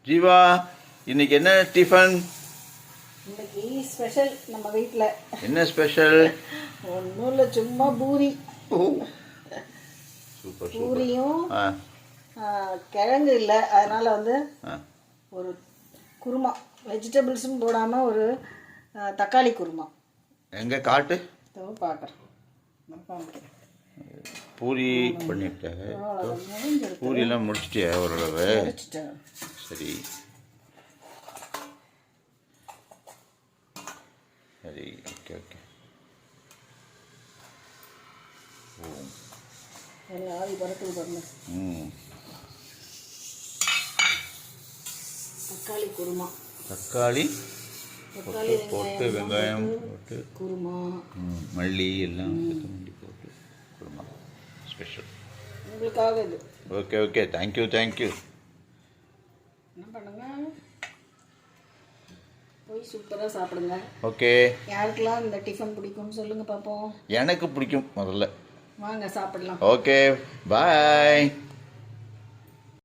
ஜீவா, இன்னைக்கு என்ன டிஃபன்? இன்னைக்கு ஸ்பெஷல் நம்ம வீட்டில். என்ன ஸ்பெஷல்? ஒன்றும் இல்லை, சும்மா பூரி. சூப்பர். பூரியும் கிழங்கு இல்லை, அதனால் ஒரு குருமா, வெஜிடபிள்ஸும் போடாமல் ஒரு தக்காளி குருமா. எங்கே காட்டு? பார்க்குறேன். பூரி பண்ணிவிட்டேன். பூரியெல்லாம் முடிச்சிட்டியா ஓரளவு? சரி சரி, ஓகே ஓகே. ஆவி பறக்குது பாருங்க. தக்காளி குருமா. தக்காளி போட்டு வெங்காயம் போட்டு குருமா, மல்லி எல்லாம் மல்லி போட்டு குருமா ஸ்பெஷல் உங்களுக்காக இது. Okay okay, thank you thank you. என்ன பண்ணுங்க, போய் சூப்பராக சாப்பிடுங்க. ஓகே. யாருக்கெல்லாம் இந்த டிஃபன் பிடிக்கும்னு சொல்லுங்க பார்ப்போம். எனக்கு பிடிக்கும் முதல்ல. வாங்க சாப்பிடலாம். ஓகே, பாய்.